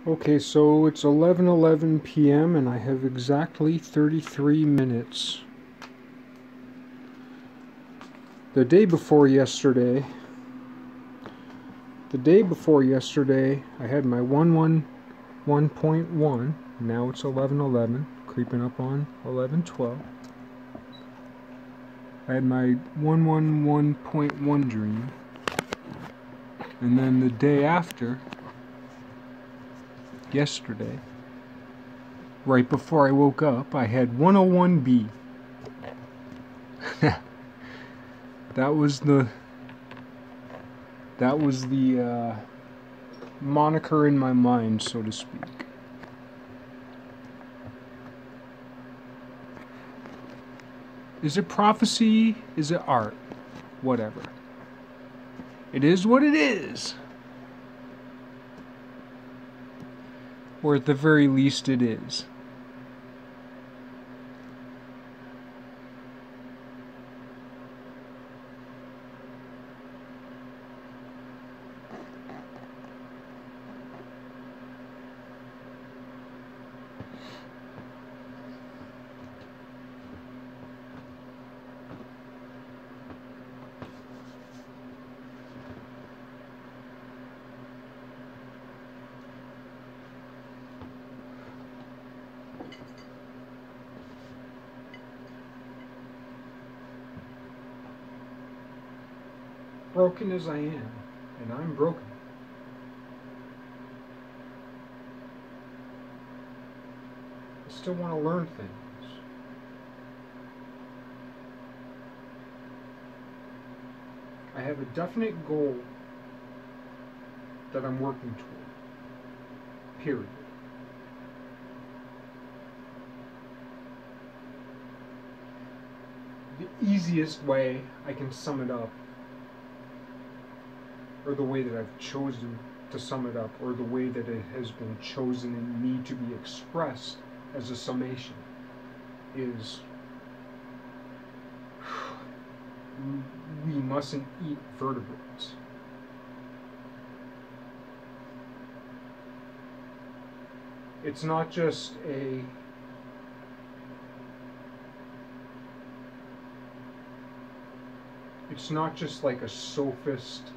Okay, so it's 11:11 p.m. and I have exactly 33 minutes. The day before yesterday, I had my 111.1. Now it's 11:11, creeping up on 11:12. I had my 111.1 dream. And then the day after, yesterday, right before I woke up, I had 101B. That was the moniker in my mind, so to speak. Is it prophecy? Is it art? Whatever. It is what it is. Or at the very least it is. Broken as I am, and I'm broken. I still want to learn things. I have a definite goal that I'm working toward. Period. The easiest way I can sum it up, or the way that I've chosen to sum it up, or the way that it has been chosen in me to be expressed as a summation, is we mustn't eat vertebrates. It's not just like a sophist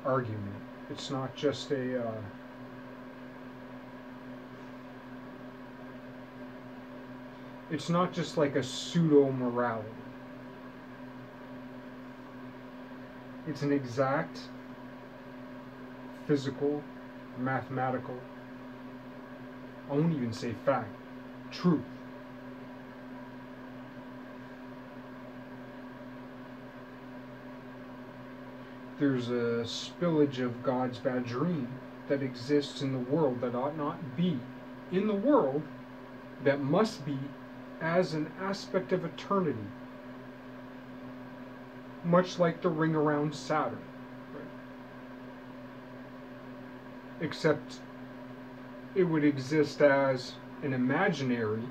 argument. It's not just it's not just like a pseudo-morality. It's an exact, physical, mathematical, I won't even say fact, truth. There's a spillage of God's bad dream that exists in the world that ought not be in the world, that must be as an aspect of eternity, much like the ring around Saturn, right? Except it would exist as an imaginary,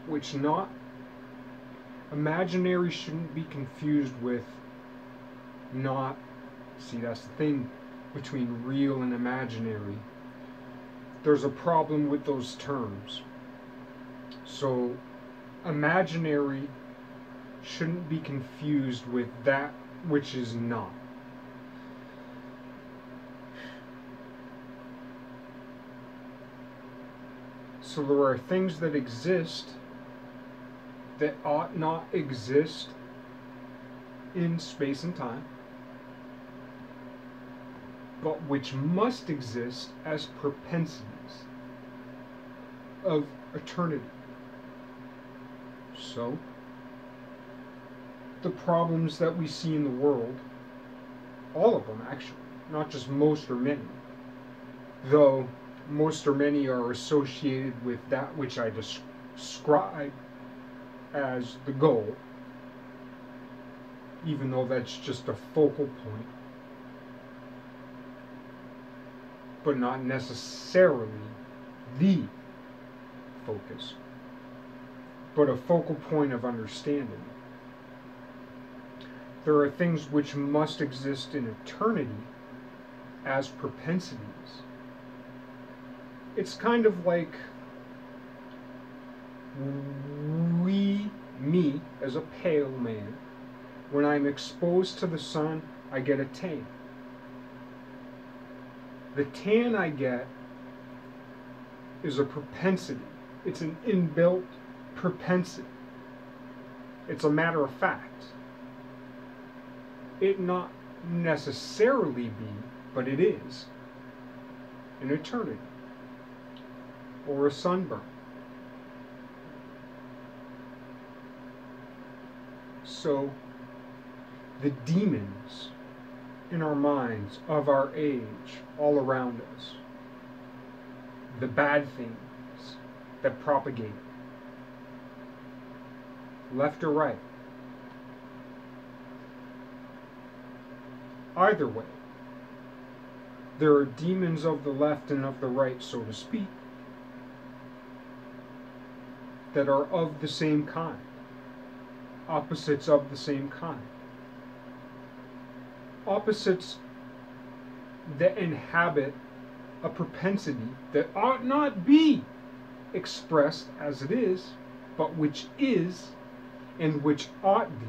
which imaginary shouldn't be confused with not, see, that's the thing between real and imaginary. There's a problem with those terms. So imaginary shouldn't be confused with that which is not. So there are things that exist that ought not exist in space and time, but which must exist as propensities of eternity. So, the problems that we see in the world, all of them actually, not just most or many, though most or many are associated with that which I describe as the goal, even though that's just a focal point, but not necessarily the focus, but a focal point of understanding. There are things which must exist in eternity as propensities. It's kind of like me as a pale man, when I'm exposed to the sun, I get a tan. The tan I get is a propensity. It's an inbuilt propensity. It's a matter of fact. It not necessarily be, but it is an eternity or a sunburn. So the demons in our minds of our age all around us, the bad things that propagate, left or right, either way, there are demons of the left and of the right, so to speak, that are of the same kind, opposites of the same kind, opposites that inhabit a propensity that ought not be expressed as it is, but which is and which ought be.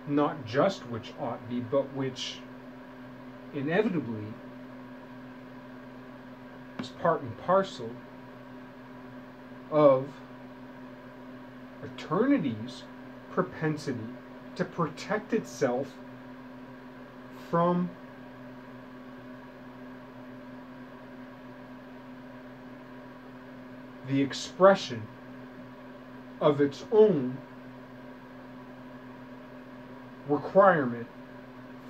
Not just which ought be, but which inevitably is part and parcel of eternity's propensity to protect itself from the expression of its own requirement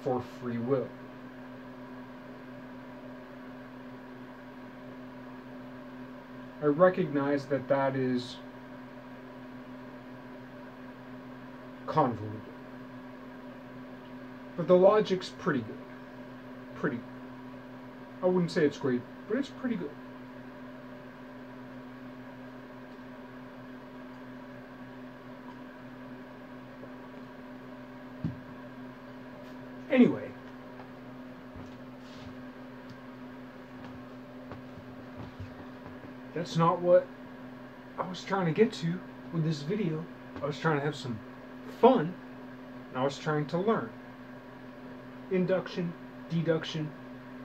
for free will. I recognize that that is convoluted, but the logic's pretty good. Pretty. I wouldn't say it's great, but it's pretty good. Anyway, that's not what I was trying to get to with this video. I was trying to have some fun, and I was trying to learn. Induction, deduction,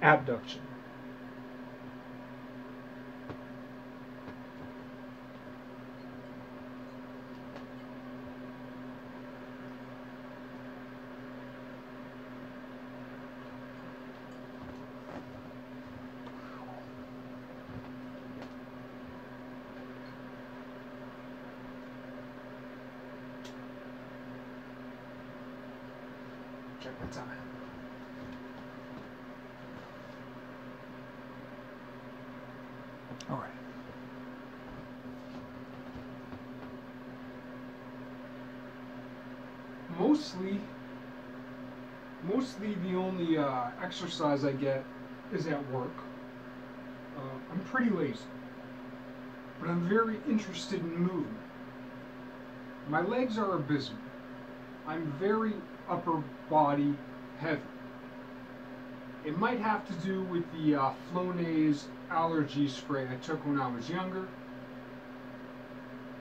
abduction. Check the time. All right. Mostly the only exercise I get is at work. I'm pretty lazy, but I'm very interested in movement. My legs are abysmal. I'm very upper body heavy. It might have to do with the Flonase allergy spray I took when I was younger,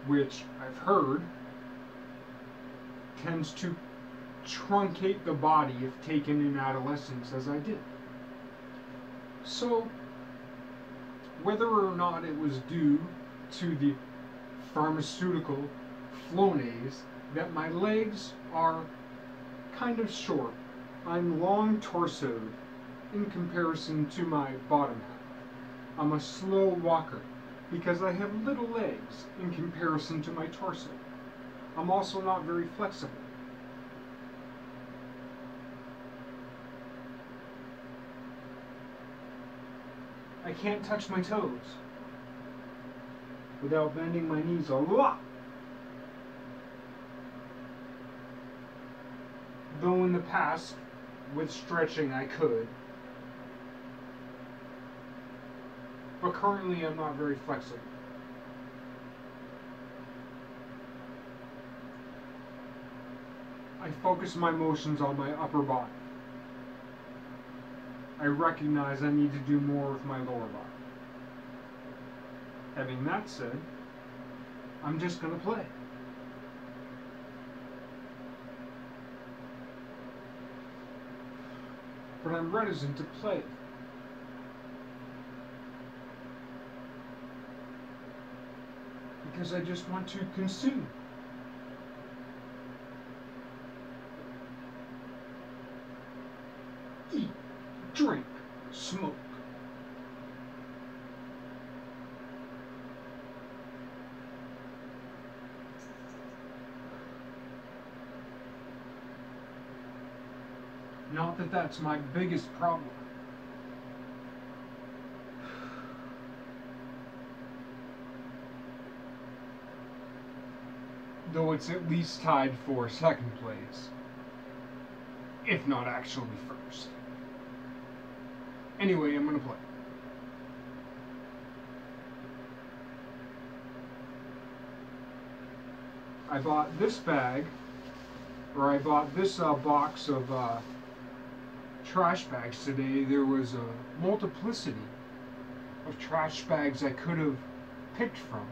which I've heard tends to truncate the body if taken in adolescence, as I did. So, whether or not it was due to the pharmaceutical Flonase, that my legs are kind of short. I'm long torsoed in comparison to my bottom half. I'm a slow walker because I have little legs in comparison to my torso. I'm also not very flexible. I can't touch my toes without bending my knees a lot. Though in the past, with stretching, I could. But currently, I'm not very flexible. I focus my emotions on my upper body. I recognize I need to do more with my lower body. Having that said, I'm just going to play. But I'm reticent to play. Because I just want to consume. Eat, drink, smoke. Not that that's my biggest problem. Though it's at least tied for second place, if not actually first. Anyway, I'm gonna play. I bought this bag, or I bought this box of trash bags today. There was a multiplicity of trash bags I could have picked from.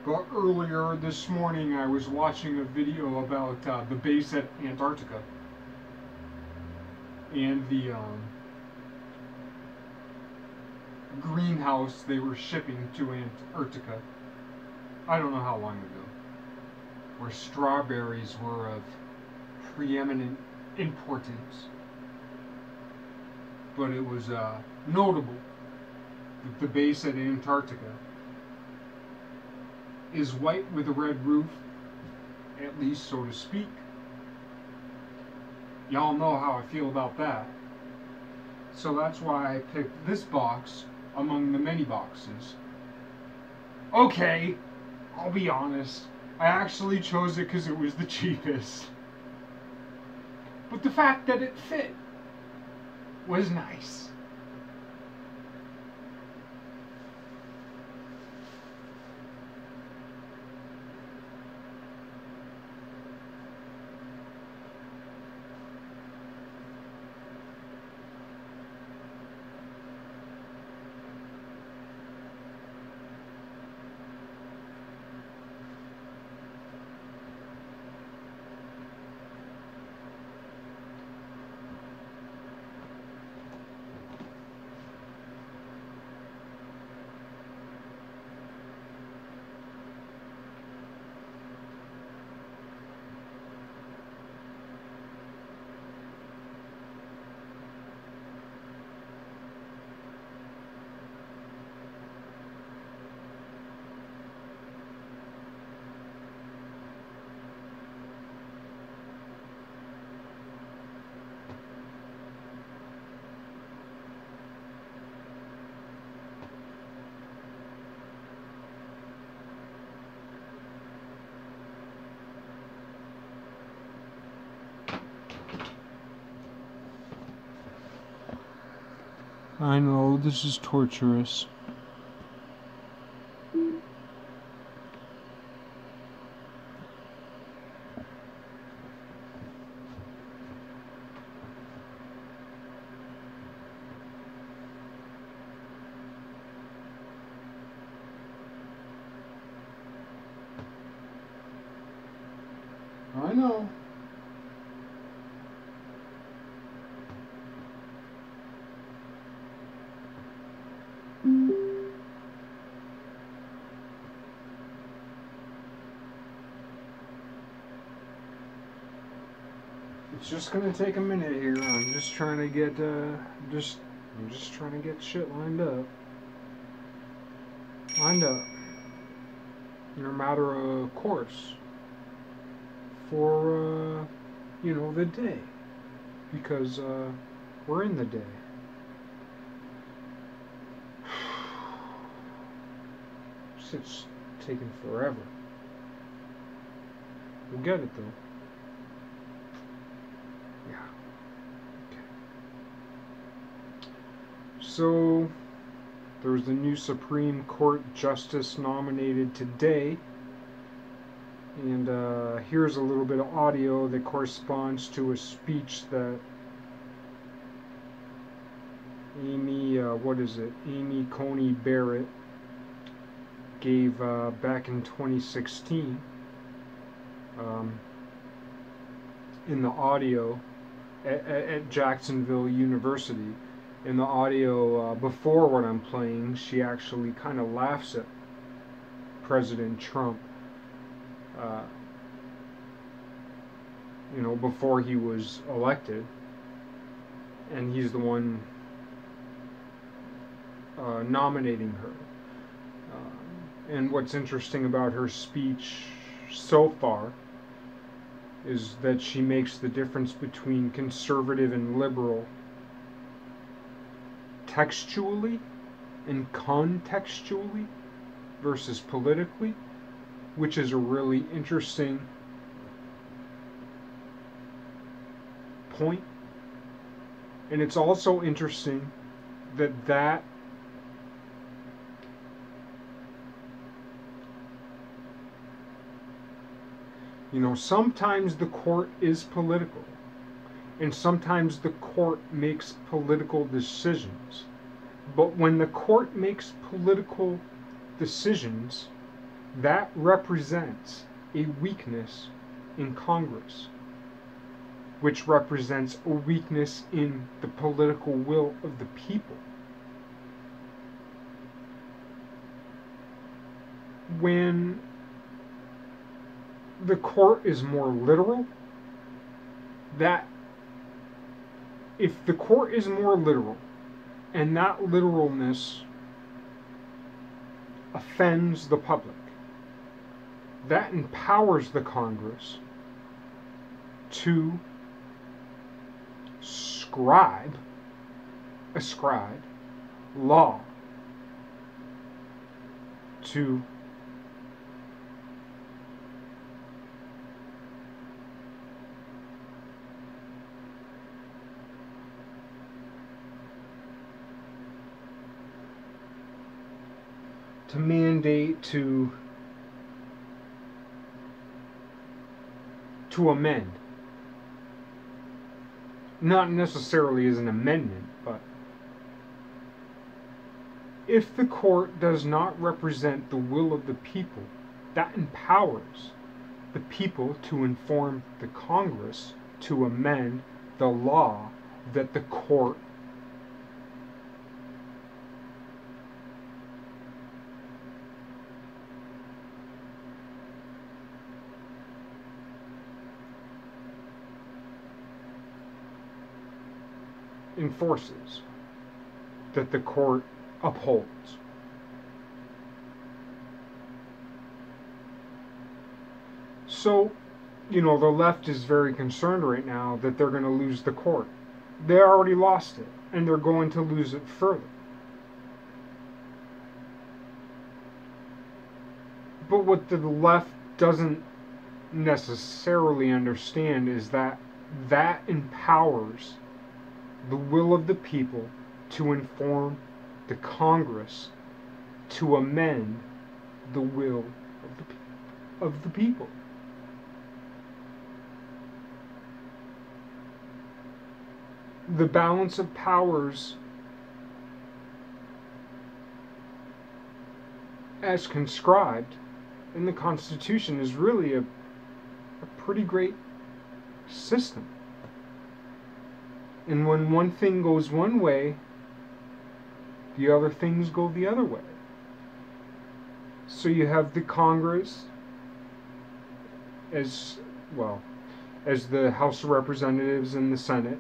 But earlier this morning I was watching a video about the base at Antarctica and the greenhouse they were shipping to Antarctica. I don't know how long ago. Where strawberries were of preeminent importance. But it was notable that the base at Antarctica is white with a red roof, at least so to speak. Y'all know how I feel about that. So that's why I picked this box among the many boxes. Okay, I'll be honest. I actually chose it because it was the cheapest. But the fact that it fit was nice. I know, this is torturous. I know. It's just gonna take a minute here. I'm just trying to get I'm just trying to get shit lined up. In a matter of course. For you know, the day. Because we're in the day. It's taking forever. We'll get it though. Yeah. Okay. So there's the new Supreme Court Justice nominated today. And here's a little bit of audio that corresponds to a speech that Amy Coney Barrett gave back in 2016 in the audio at Jacksonville University. In the audio before what I'm playing, she actually kind of laughs at President Trump, before he was elected, and he's the one nominating her. And what's interesting about her speech so far is that she makes the difference between conservative and liberal textually and contextually versus politically, which is a really interesting point. And it's also interesting that sometimes the court is political, and sometimes the court makes political decisions. But when the court makes political decisions, that represents a weakness in Congress, which represents a weakness in the political will of the people. When the court is more literal, if the court is more literal and that literalness offends the public, that empowers the Congress to ascribe law to mandate to amend. Not necessarily as an amendment, but if the court does not represent the will of the people, that empowers the people to inform the Congress to amend the law that the court enforces, that the court upholds. So, the left is very concerned right now that they're going to lose the court. They already lost it, and they're going to lose it further. But what the left doesn't necessarily understand is that empowers the will of the people to inform the Congress to amend the will of the people. The balance of powers as conscribed in the Constitution is really a pretty great system. And when one thing goes one way, the other things go the other way. So you have the Congress as the House of Representatives and the Senate.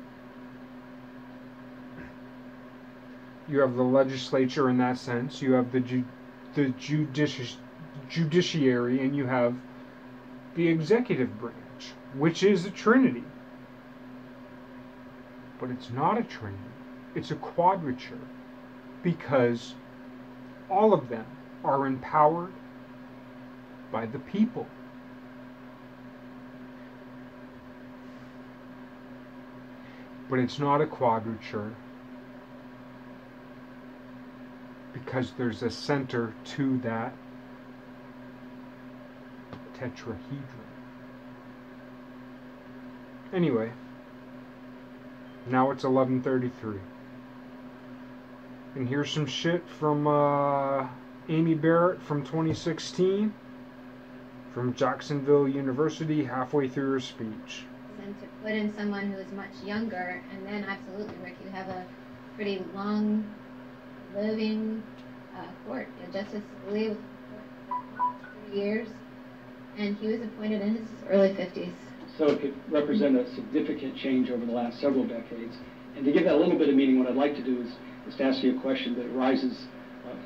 You have the legislature in that sense. You have the judiciary, and you have the executive branch, which is a trinity. But it's not a trinity. It's a quadrature, because all of them are empowered by the people. But it's not a quadrature because there's a center to tetrahedron. Anyway, now it's 11:33. And here's some shit from Amy Barrett from 2016 from Jacksonville University halfway through her speech. And to put in someone who is much younger, and then absolutely, Rick, you have a pretty long living court. Justice Scalia was for 3 years, and he was appointed in his early 50s. So it could represent a significant change over the last several decades. And to give that a little bit of meaning, what I'd like to do is to ask you a question that arises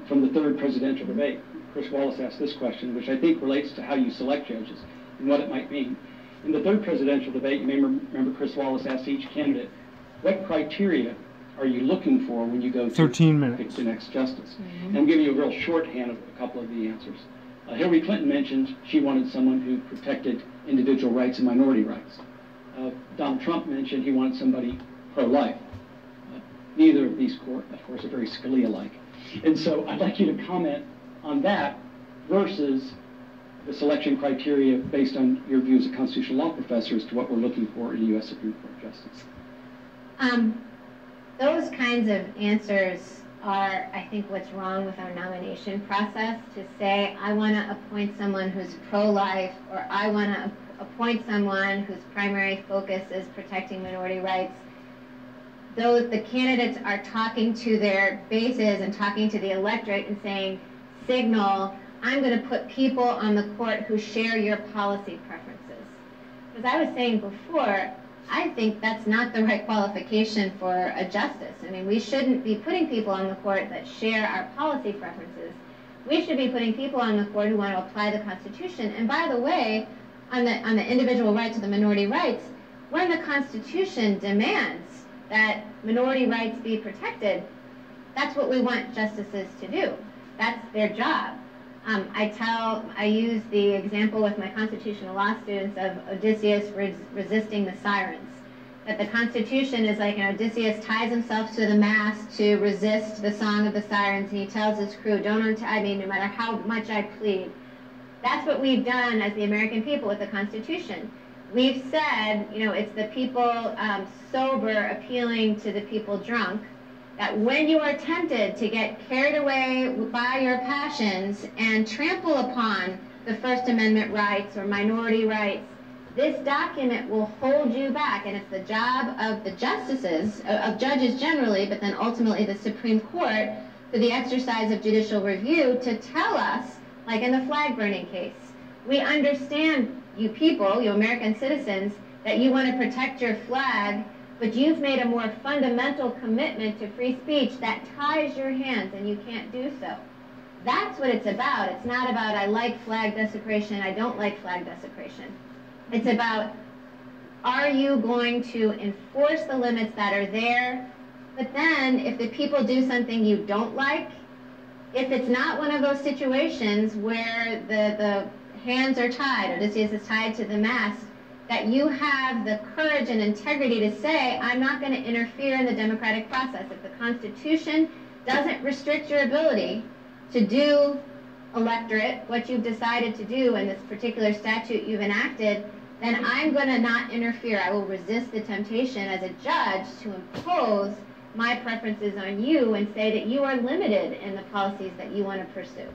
from the third presidential debate. Chris Wallace asked this question, which I think relates to how you select judges and what it might mean. In the third presidential debate, you may remember Chris Wallace asked each candidate, what criteria are you looking for when you go to 13 minutes. pick the next justice? And I'm giving you a real shorthand of a couple of the answers. Hillary Clinton mentioned she wanted someone who protected individual rights and minority rights. Donald Trump mentioned he wanted somebody pro-life. Neither of these, of course, are very Scalia-like. And so I'd like you to comment on that versus the selection criteria based on your view as a constitutional law professor as to what we're looking for in a U.S. Supreme Court justice. Those kinds of answers are, I think, what's wrong with our nomination process. To say, I want to appoint someone who's pro-life, or I want to appoint someone whose primary focus is protecting minority rights. Though the candidates are talking to their bases and talking to the electorate and saying, signal, I'm going to put people on the court who share your policy preferences. As I was saying before, I think that's not the right qualification for a justice. I mean, we shouldn't be putting people on the court that share our policy preferences. We should be putting people on the court who want to apply the Constitution. And by the way, on the individual rights or the minority rights, when the Constitution demands that minority rights be protected, that's what we want justices to do. That's their job. I use the example with my constitutional law students of Odysseus resisting the sirens. That the Constitution is like Odysseus ties himself to the mast to resist the song of the sirens, and he tells his crew, don't untie me no matter how much I plead. That's what we've done as the American people with the Constitution. We've said, it's the people sober appealing to the people drunk, that when you are tempted to get carried away by your passions and trample upon the First Amendment rights or minority rights, this document will hold you back. And it's the job of the justices, of judges generally, but then ultimately the Supreme Court, for the exercise of judicial review, to tell us, like in the flag burning case, we understand, you people, you American citizens, that you want to protect your flag, but you've made a more fundamental commitment to free speech that ties your hands and you can't do so. That's what it's about. It's not about I like flag desecration, I don't like flag desecration. It's about, are you going to enforce the limits that are there, but then if the people do something you don't like, if it's not one of those situations where the hands are tied, Odysseus is tied to the mast, that you have the courage and integrity to say, I'm not going to interfere in the democratic process. If the Constitution doesn't restrict your ability to do, electorate, what you've decided to do in this particular statute you've enacted, then I'm going to not interfere. I will resist the temptation as a judge to impose my preferences on you and say that you are limited in the policies that you want to pursue.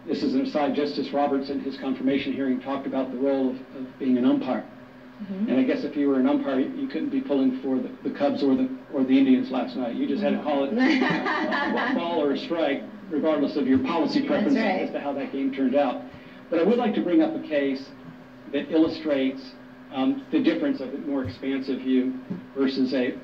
This is an aside. Justice Roberts in his confirmation hearing talked about the role of being an umpire. Mm-hmm. And I guess if you were an umpire, you couldn't be pulling for the Cubs or the Indians last night. You just had to call it a ball or a strike, regardless of your policy preference as to how that game turned out. But I would like to bring up a case that illustrates the difference of a more expansive view versus a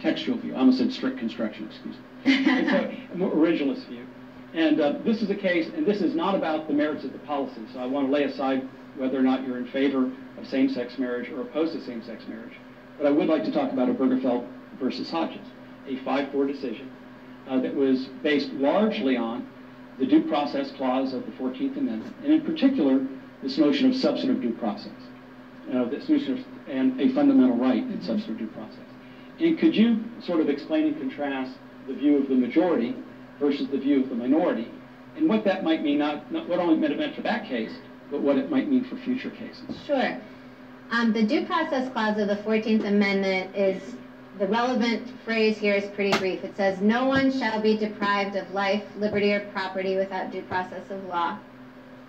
textual view. I almost said strict construction, excuse me. And so, a more originalist view. And this is a case, and this is not about the merits of the policy, so I want to lay aside whether or not you're in favor of same-sex marriage or opposed to same-sex marriage. But I would like to talk about Obergefell versus Hodges, a 5-4 decision that was based largely on the due process clause of the 14th Amendment, and in particular, this notion of substantive due process, this notion of, and a fundamental right in substantive due process. And could you sort of explain and contrast the view of the majority versus the view of the minority and what that might mean, not what only it meant for that case, but what it might mean for future cases. Sure. The Due Process Clause of the 14th Amendment is, the relevant phrase here is pretty brief. It says, no one shall be deprived of life, liberty, or property without due process of law.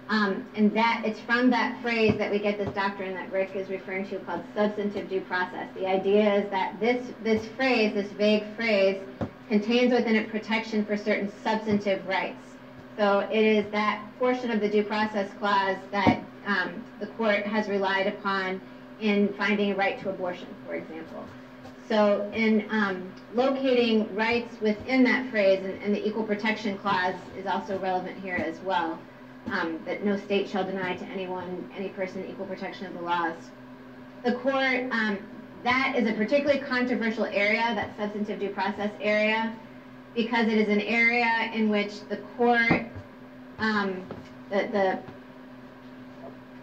And that it's from that phrase that we get this doctrine that Rick is referring to called substantive due process. The idea is that this phrase, this vague phrase, contains within it protection for certain substantive rights. So it is that portion of the Due Process Clause that the court has relied upon in finding a right to abortion, for example. So in locating rights within that phrase, and the Equal Protection Clause is also relevant here as well, that no state shall deny to anyone, any person, equal protection of the laws. The court, that is a particularly controversial area, that substantive due process area, because it is an area in which the court,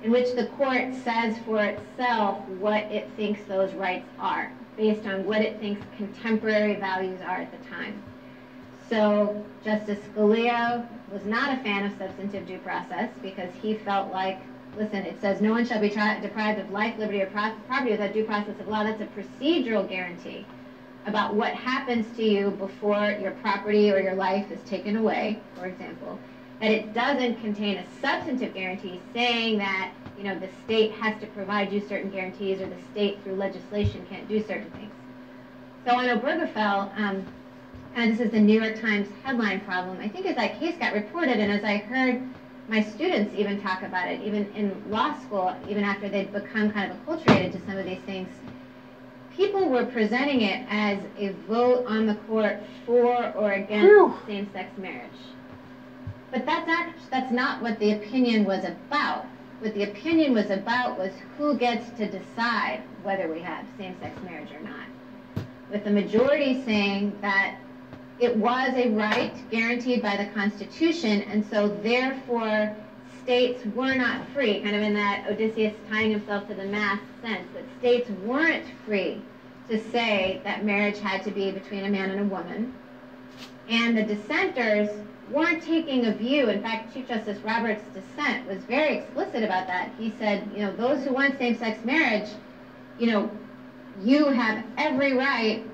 in which the court says for itself what it thinks those rights are, based on what it thinks contemporary values are at the time. So Justice Scalia was not a fan of substantive due process because he felt like, listen, it says no one shall be deprived of life, liberty, or property without due process of law. That's a procedural guarantee about what happens to you before your property or your life is taken away, for example. That it doesn't contain a substantive guarantee saying that, you know, the state has to provide you certain guarantees or the state through legislation can't do certain things. So on Obergefell, and this is the New York Times headline problem, I think as that case got reported and as I heard my students even talk about it, even in law school, even after they'd become kind of acculturated to some of these things, people were presenting it as a vote on the court for or against same-sex marriage. But that's not what the opinion was about. What the opinion was about was who gets to decide whether we have same-sex marriage or not. With the majority saying that it was a right guaranteed by the Constitution, and so therefore states were not free, kind of in that Odysseus tying himself to the mast sense, that states weren't free to say that marriage had to be between a man and a woman. And the dissenters weren't taking a view. In fact, Chief Justice Roberts' dissent was very explicit about that. He said, you know, those who want same-sex marriage, you know, you have every right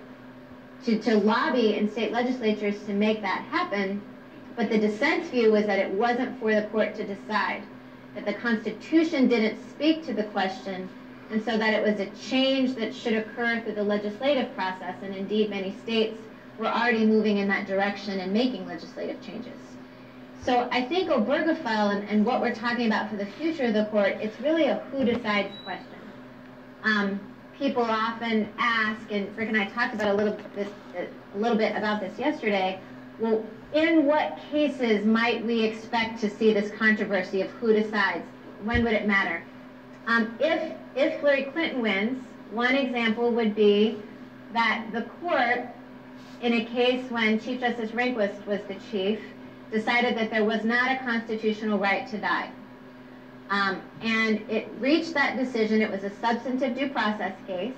to lobby in state legislatures to make that happen, but the dissent's view was that it wasn't for the court to decide, that the Constitution didn't speak to the question, and so that it was a change that should occur through the legislative process, and indeed many states were already moving in that direction and making legislative changes. So I think Obergefell and what we're talking about for the future of the court, it's really a who decides question. People often ask, and Rick and I talked about a little bit about this yesterday, well, in what cases might we expect to see this controversy of who decides? When would it matter? If Hillary Clinton wins, one example would be that the court, in a case when Chief Justice Rehnquist was the chief, decided that there was not a constitutional right to die. And it reached that decision. It was a substantive due process case,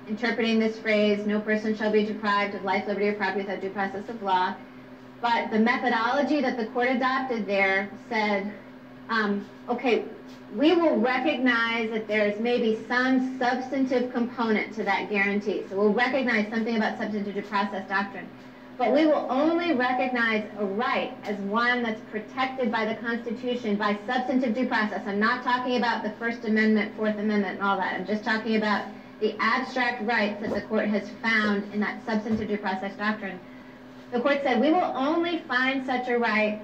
interpreting this phrase, no person shall be deprived of life, liberty, or property without due process of law. But the methodology that the court adopted there said, okay, we will recognize that there's maybe some substantive component to that guarantee. So we'll recognize something about substantive due process doctrine. But we will only recognize a right as one that's protected by the Constitution by substantive due process. I'm not talking about the First Amendment, Fourth Amendment, and all that. I'm just talking about the abstract rights that the court has found in that substantive due process doctrine. The court said we will only find such a right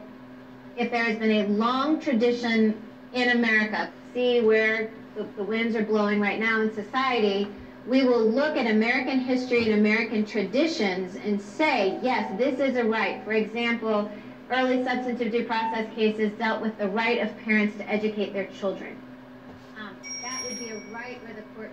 if there has been a long tradition in America. See where the winds are blowing right now in society. We will look at American history and American traditions and say, yes, this is a right. For example, early substantive due process cases dealt with the right of parents to educate their children. That would be a right where the court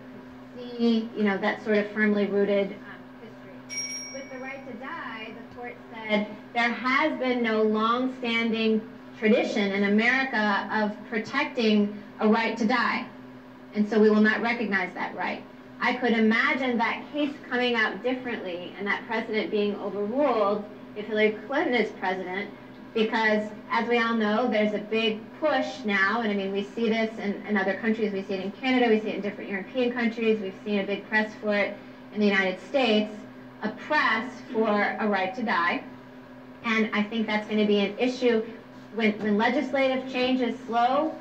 could see, you know, that sort of firmly rooted history. With the right to die, the court said there has been no long-standing tradition in America of protecting a right to die, and so we will not recognize that right. I could imagine that case coming out differently and that precedent being overruled if Hillary Clinton is president, Because, as we all know, there's a big push now, and I mean, we see this in other countries. We see it in Canada, we see it in different European countries, we've seen a big press for it in the United States, a press for a right to die. And I think that's going to be an issue when legislative change is slow,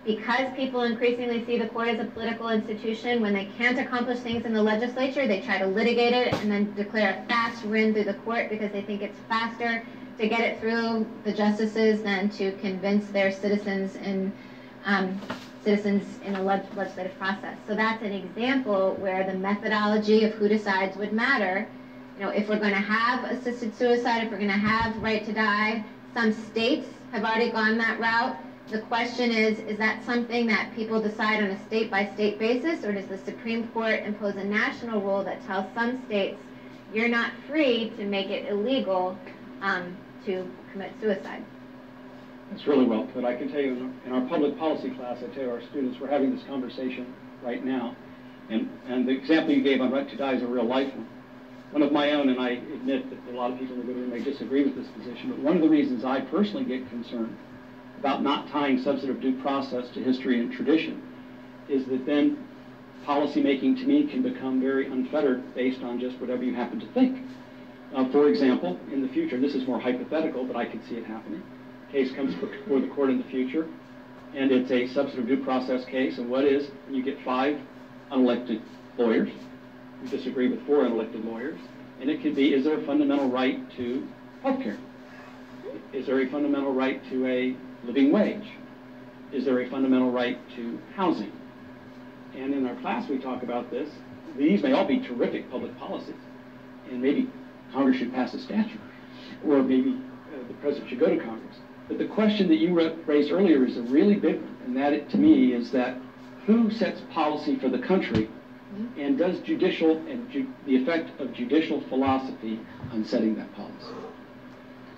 because people increasingly see the court as a political institution. When they can't accomplish things in the legislature, they try to litigate it and then declare a fast win through the court because they think it's faster to get it through the justices than to convince their citizens in a legislative process. So that's an example where the methodology of who decides would matter. You know, if we're going to have assisted suicide, if we're going to have right to die, some states have already gone that route. The question is that something that people decide on a state-by-state basis, or does the Supreme Court impose a national rule that tells some states you're not free to make it illegal to commit suicide? That's really well put. I can tell you in our public policy class, I tell you our students, we're having this conversation right now. And the example you gave on right to die is a real life one. One of my own, and I admit that a lot of people in the room may disagree with this position, but one of the reasons I personally get concerned about not tying substantive due process to history and tradition is that then policy making to me can become very unfettered based on just whatever you happen to think. For example, in the future, and this is more hypothetical, but I could see it happening, a case comes before the court in the future, and it's a substantive due process case, and what is, you get 5 unelected lawyers who disagree with 4 unelected lawyers, and it could be, is there a fundamental right to health care? Is there a fundamental right to a living wage? Is there a fundamental right to housing? And in our class we talk about this. These may all be terrific public policies, and maybe Congress should pass a statute, or maybe the President should go to Congress. But the question that you raised earlier is a really big one, and that, to me, is that who sets policy for the country, and does judicial and the effect of judicial philosophy on setting that policy?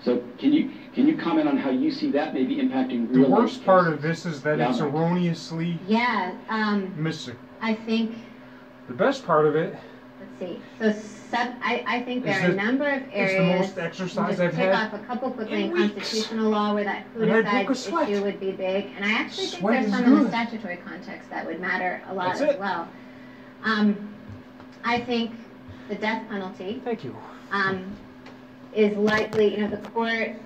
So can you comment on how you see that maybe impacting real life? The worst part of this is that it's erroneously missing. I think the best part of it. Let's see. So I think there are a number of areas. It's the most exercise I've had. had. Take off a couple quickly in constitutional law where that who decides issue would be big, and I actually think there's some in the statutory context that would matter a lot as well. I think the death penalty. Thank you. Is likely, you know, the court